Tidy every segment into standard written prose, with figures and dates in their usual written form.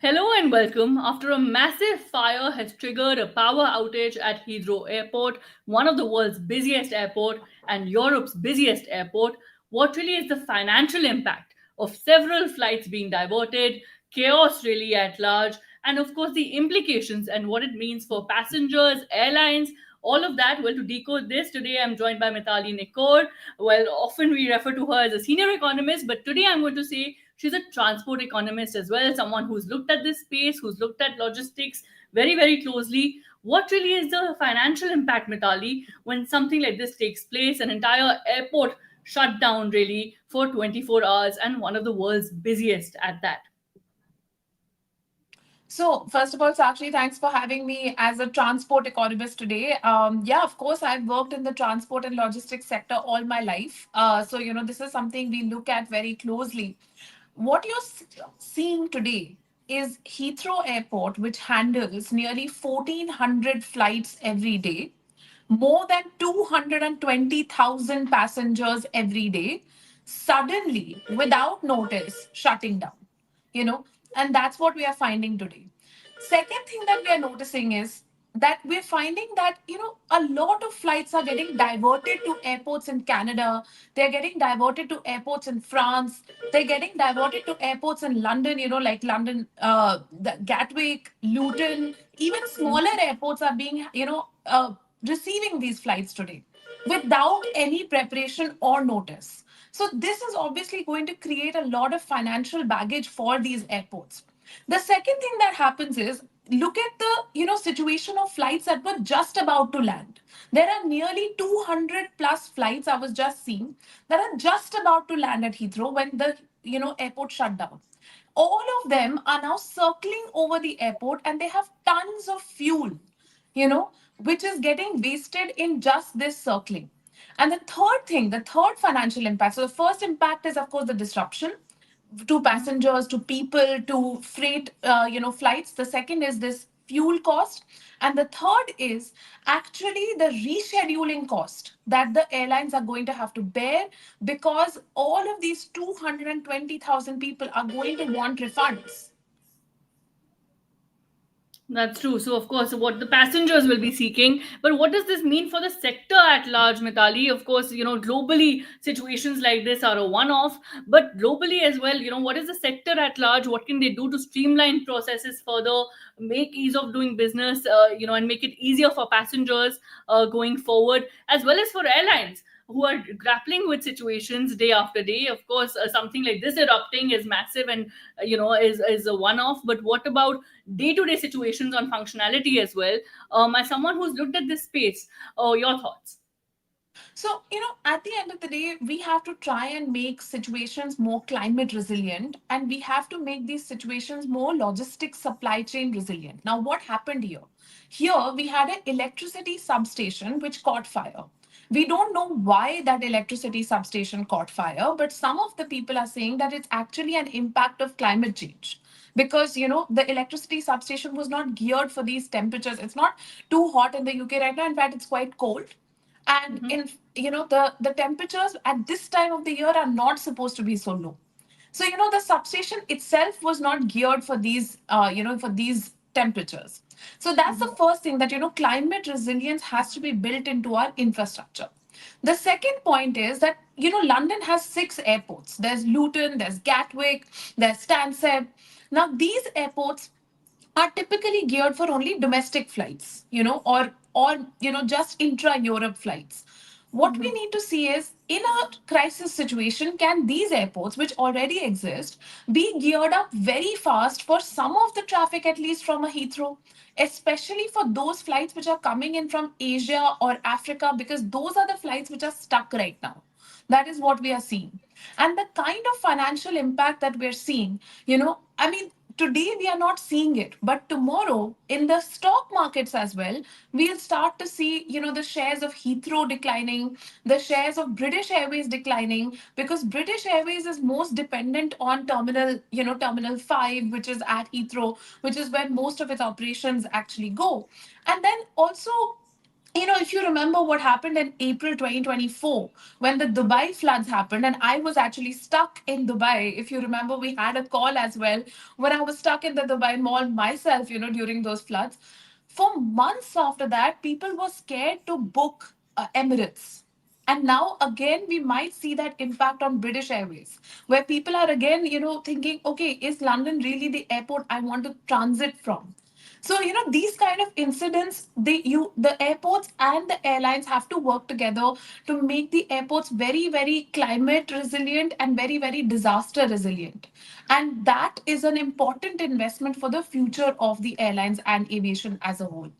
Hello and welcome. After a massive fire has triggered a power outage at Heathrow Airport, one of the world's busiest airport and Europe's busiest airport, what really is the financial impact of several flights being diverted, chaos really at large, and of course the implications and what it means for passengers, airlines, all of that. Well, to decode this, today I'm joined by Mitali Nikor. Well, often we refer to her as a senior economist, but today I'm going to say she's a transport economist as well, someone who's looked at this space, who's looked at logistics very, very closely. What really is the financial impact, Mitali, when something like this takes place, an entire airport shut down really for 24 hours and one of the world's busiest at that? So, first of all, Sakshi, thanks for having me as a transport economist today. Yeah, of course, I've worked in the transport and logistics sector all my life. This is something we look at very closely. What you're seeing today is Heathrow Airport, which handles nearly 1,400 flights every day, more than 220,000 passengers every day, suddenly, without notice, shutting down you know and that's what we are finding today. Second thing that we are noticing is that we're finding that a lot of flights are getting diverted to airports in Canada. They're getting diverted to airports in France. They're getting diverted to airports in London, like London, the Gatwick, Luton. Even smaller airports are being receiving these flights today without any preparation or notice. So this is obviously going to create a lot of financial baggage for these airports. The second thing that happens is, look at the situation of flights that were just about to land. There are nearly 200 plus flights I was just seeing that are just about to land at Heathrow when the airport shut down. All of them are now circling over the airport, and they have tons of fuel, you know, which is getting wasted in just this circling. And the third financial impact. So the first impact is, of course, the disruption to passengers, to people, to freight, flights. The second is this fuel cost. And the third is actually the rescheduling cost that the airlines are going to have to bear, because all of these 220,000 people are going to want refunds. That's true. So, of course, what the passengers will be seeking, but what does this mean for the sector at large, Mitali? Of course, globally, situations like this are a one off, but globally as well, what is the sector at large? What can they do to streamline processes further, make ease of doing business, and make it easier for passengers going forward, as well as for airlines who are grappling with situations day after day? Of course, something like this erupting is massive and is a one off, but what about day-to-day situations on functionality as well? As someone who's looked at this space, your thoughts? So, at the end of the day, we have to try and make situations more climate resilient, and we have to make these situations more logistic supply chain resilient. Now, what happened here? Here, we had an electricity substation which caught fire. We don't know why that electricity substation caught fire, but some of the people are saying that it's actually an impact of climate change, because the electricity substation was not geared for these temperatures. It's not too hot in the UK right now. In fact, it's quite cold. And Mhm. in the temperatures at this time of the year are not supposed to be so low. So the substation itself was not geared for these for these temperatures. So that's the first thing, that climate resilience has to be built into our infrastructure. The second point is that London has 6 airports. There's Luton, there's Gatwick, there's Stansted. Now these airports are typically geared for only domestic flights, or just intra-Europe flights. What we need to see is, in a crisis situation, can these airports, which already exist, be geared up very fast for some of the traffic, at least from a Heathrow, especially for those flights which are coming in from Asia or Africa, because those are the flights which are stuck right now. That is what we are seeing. And the kind of financial impact that we're seeing, I mean, today we are not seeing it, but tomorrow in the stock markets as well, we'll start to see, the shares of Heathrow declining, the shares of British Airways declining, because British Airways is most dependent on Terminal 5, which is at Heathrow, which is where most of its operations actually go. And then also, If you remember what happened in April 2024 when the Dubai floods happened, and I was actually stuck in Dubai. If you remember, we had a call as well when I was stuck in the Dubai mall myself, during those floods. For months after that, people were scared to book Emirates. And now again, we might see that impact on British Airways, where people are again, thinking, okay, is London really the airport I want to transit from? So, these kind of incidents, the airports and the airlines have to work together to make the airports very, very climate resilient and very, very disaster resilient. And that is an important investment for the future of the airlines and aviation as a whole.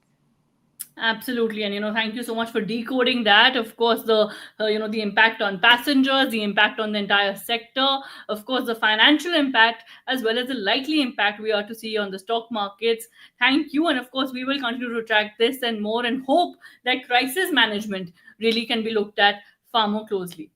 Absolutely, and thank you so much for decoding that. Of course, the impact on passengers, the impact on the entire sector, of course, the financial impact, as well as the likely impact we are to see on the stock markets. Thank you, and of course, we will continue to track this and more, and hope that crisis management really can be looked at far more closely.